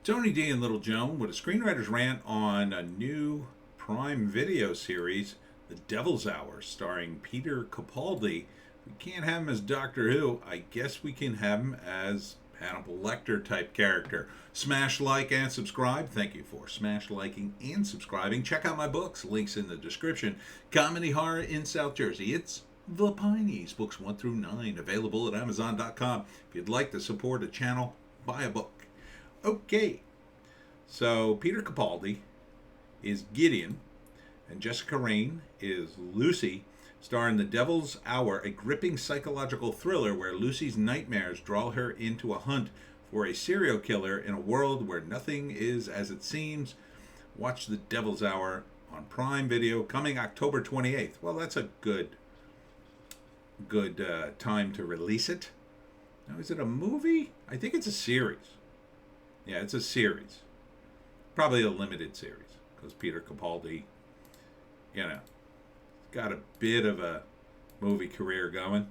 Tony D and Little Joan with a screenwriter's rant on a new Prime Video series, The Devil's Hour, starring Peter Capaldi. We can't have him as Doctor Who. I guess we can have him as Hannibal Lecter type character. Smash like and subscribe. Thank you for smash liking and subscribing. Check out my books. Links in the description. Comedy horror in South Jersey. It's The Pineys, books 1 through 9, available at Amazon.com. If you'd like to support a channel, buy a book. Okay, so Peter Capaldi is Gideon, and Jessica Raine is Lucy, starring The Devil's Hour, a gripping psychological thriller where Lucy's nightmares draw her into a hunt for a serial killer in a world where nothing is as it seems. Watch The Devil's Hour on Prime Video, coming October 28th. Well, that's a good time to release it. Now, is it a movie? I think it's a series. Yeah, it's a series. Probably a limited series, because Peter Capaldi, got a bit of a movie career going.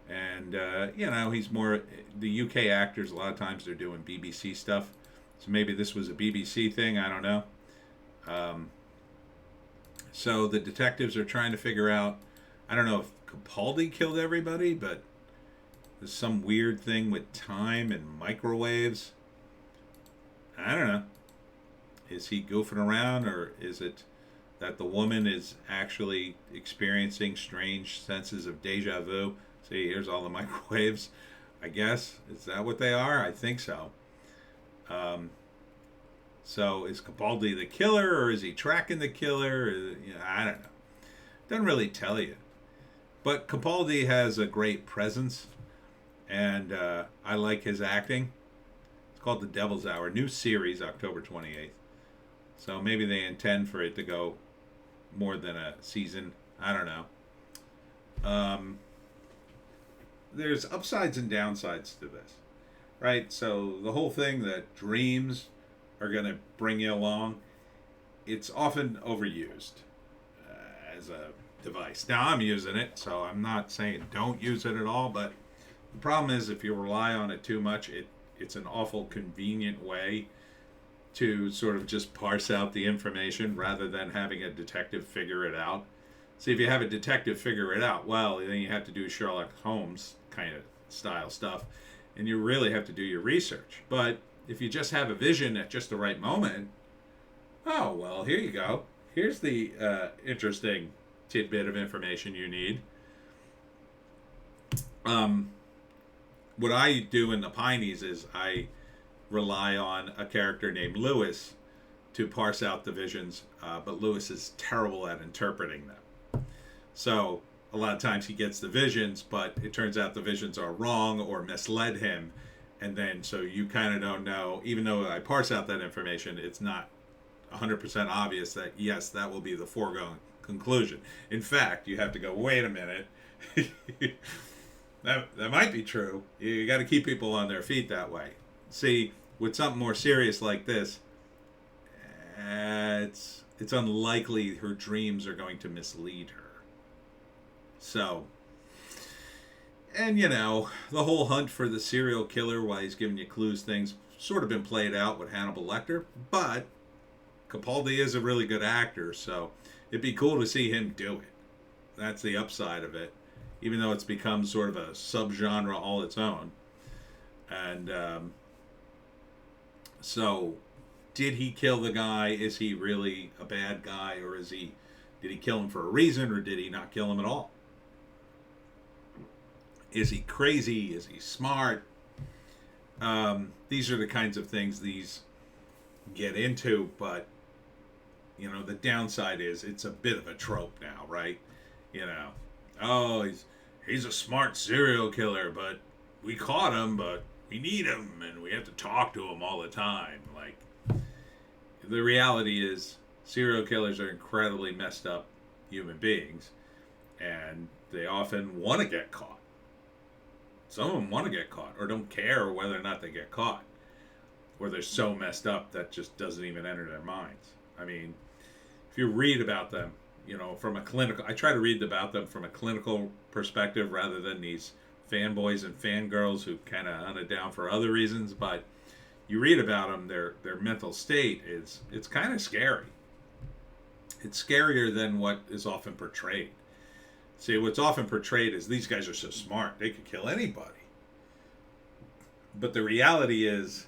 And, he's more, the UK actors, a lot of times they're doing BBC stuff. So maybe this was a BBC thing, I don't know. So the detectives are trying to figure out, I don't know if Capaldi killed everybody, but there's some weird thing with time and microwaves. I don't know. Is he goofing around, or is it that the woman is actually experiencing strange senses of deja vu? See, here's all the microwaves, I guess. Is that what they are? I think so. So is Capaldi the killer, or is he tracking the killer? I don't know. Doesn't really tell you. But Capaldi has a great presence, and I like his acting. It's called The Devil's Hour, new series, October 28th. So maybe they intend for it to go more than a season. I don't know. There's upsides and downsides to this, right? So the whole thing that dreams are going to bring you along, it's often overused as a device. Now, I'm using it, so I'm not saying don't use it at all, but the problem is if you rely on it too much, it's an awful convenient way to sort of just parse out the information rather than having a detective figure it out. See, if you have a detective figure it out, well, then you have to do Sherlock Holmes kind of style stuff, and you really have to do your research. But if you just have a vision at just the right moment, oh, well, here you go. Here's the interesting tidbit of information you need. What I do in the Pineys is I rely on a character named Lewis to parse out the visions, but Lewis is terrible at interpreting them. So a lot of times he gets the visions, but it turns out the visions are wrong or misled him, and then so you kind of don't know, even though I parse out that information, it's not 100% obvious that, yes, that will be the foregone conclusion. In fact, you have to go, wait a minute. That might be true. You got to keep people on their feet that way. See, with something more serious like this, it's unlikely her dreams are going to mislead her. So, and the whole hunt for the serial killer while he's giving you clues, things sort of been played out with Hannibal Lecter, but Capaldi is a really good actor, so it'd be cool to see him do it. That's the upside of it, even though it's become sort of a subgenre all its own. And so, did he kill the guy? Is he really a bad guy, or did he kill him for a reason, or did he not kill him at all? Is he crazy? Is he smart? These are the kinds of things these get into, but the downside is it's a bit of a trope now, right? Oh, he's a smart serial killer, but we caught him, but we need him, and we have to talk to him all the time. Like, the reality is serial killers are incredibly messed up human beings, and they often want to get caught. Some of them want to get caught, or don't care whether or not they get caught, or they're so messed up that just doesn't even enter their minds. I mean, if you read about them, from a clinical, I try to read about them from a clinical perspective rather than these fanboys and fangirls who kind of hunt it down for other reasons, but you read about them, their mental state it's kind of scary. It's scarier than what is often portrayed. See, what's often portrayed is these guys are so smart, they could kill anybody. But the reality is,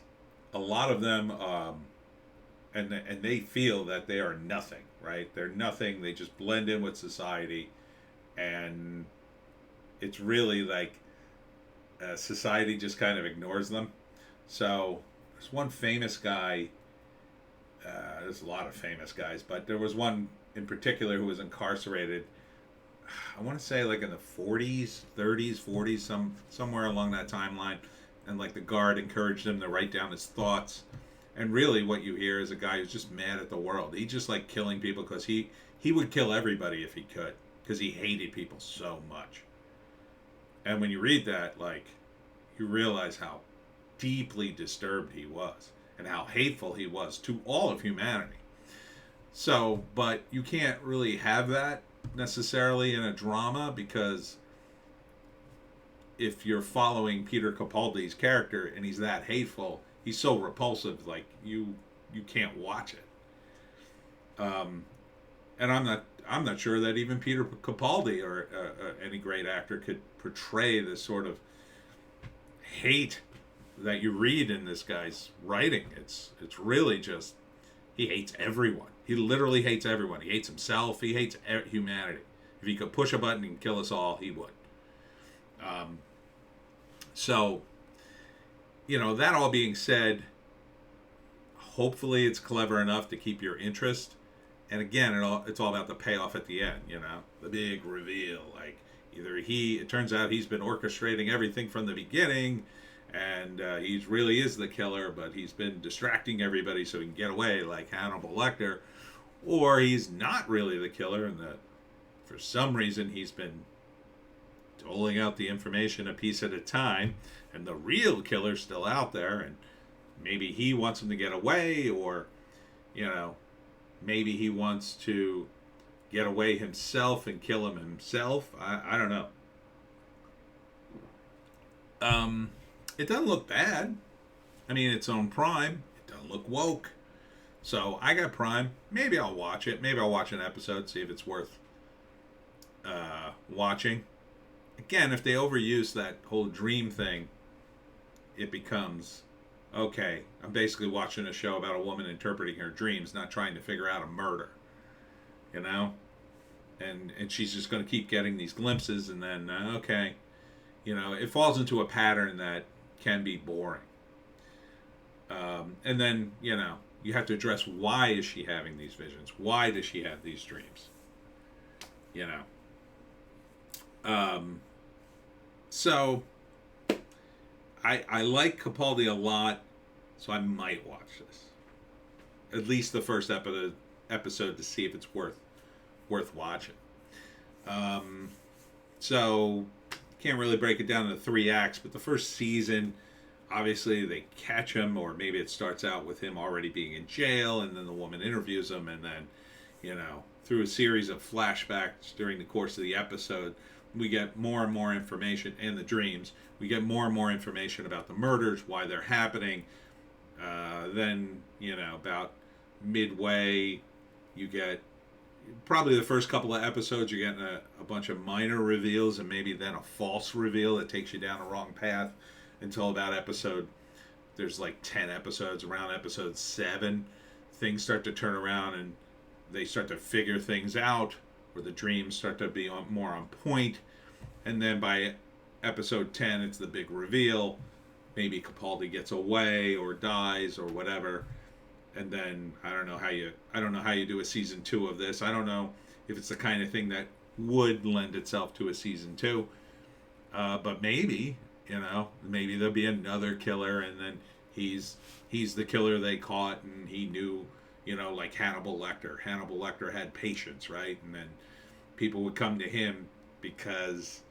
a lot of them, and they feel that they are nothing, right? They're nothing. They just blend in with society, and it's really like society just kind of ignores them. So there's one famous guy. There's a lot of famous guys, but there was one in particular who was incarcerated. I want to say like in the 40s, 30s, 40s, somewhere along that timeline. And like the guard encouraged him to write down his thoughts. And really what you hear is a guy who's just mad at the world. He just like killing people because he would kill everybody if he could, because he hated people so much. And when you read that, like, you realize how deeply disturbed he was and how hateful he was to all of humanity. So, but you can't really have that necessarily in a drama, because if you're following Peter Capaldi's character and he's that hateful, he's so repulsive, like you can't watch it. And I'm not sure that even Peter Capaldi or any great actor could portray this sort of hate that you read in this guy's writing. It's really just, he hates everyone. He literally hates everyone. He hates himself. He hates humanity. If he could push a button and kill us all, he would. So, you know, that all being said, hopefully it's clever enough to keep your interest. And again, it's all about the payoff at the end, you know, the big reveal. Like, either it turns out he's been orchestrating everything from the beginning, and he really is the killer, but he's been distracting everybody so he can get away, like Hannibal Lecter, or he's not really the killer, and that for some reason he's been doling out the information a piece at a time, and the real killer's still out there, and maybe he wants him to get away, or, you know, maybe he wants to get away himself and kill him himself. I don't know. It doesn't look bad. I mean, it's on Prime. It doesn't look woke. So I got Prime. Maybe I'll watch it. Maybe I'll watch an episode, see if it's worth watching. Again, if they overuse that whole dream thing, it becomes, okay, I'm basically watching a show about a woman interpreting her dreams, not trying to figure out a murder. You know? And she's just going to keep getting these glimpses, and then, okay. You know, it falls into a pattern that can be boring. And then, you know, you have to address, why is she having these visions? Why does she have these dreams? You know? So, I like Capaldi a lot, so I might watch this. At least the first episode to see if it's worth watching. So, can't really break it down into 3 acts, but the first season, obviously they catch him, or maybe it starts out with him already being in jail, and then the woman interviews him, and then, you know, through a series of flashbacks during the course of the episode, we get more and more information, and the dreams. We get more and more information about the murders, why they're happening. Then, you know, about midway, you get, probably the first couple of episodes, you're getting a bunch of minor reveals, and maybe then a false reveal that takes you down a wrong path, until about there's like 10 episodes, around episode 7, things start to turn around, and they start to figure things out, where the dreams start to be more on point. And then by episode 10, it's the big reveal. Maybe Capaldi gets away or dies or whatever. And then I don't know how you do a season 2 of this. I don't know if it's the kind of thing that would lend itself to a season 2. But maybe, you know, maybe there'll be another killer, and then he's the killer they caught, and he knew, you know, like Hannibal Lecter. Hannibal Lecter had patients, right? And then people would come to him because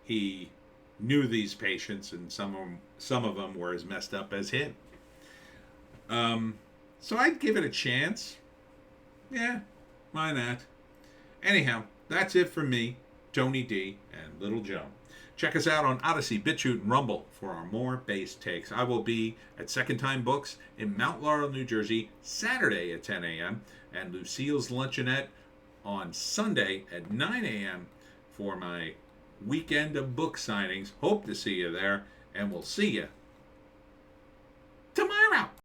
he knew these patients, and some of them were as messed up as him. So I'd give it a chance. Yeah, why not? Anyhow, that's it for me. Tony D, and Little Joe. Check us out on Odysee, Bitchute, and Rumble for our more bass takes. I will be at Second Time Books in Mount Laurel, New Jersey, Saturday at 10 a.m., and Lucille's Luncheonette on Sunday at 9 a.m. for my weekend of book signings. Hope to see you there, and we'll see you tomorrow.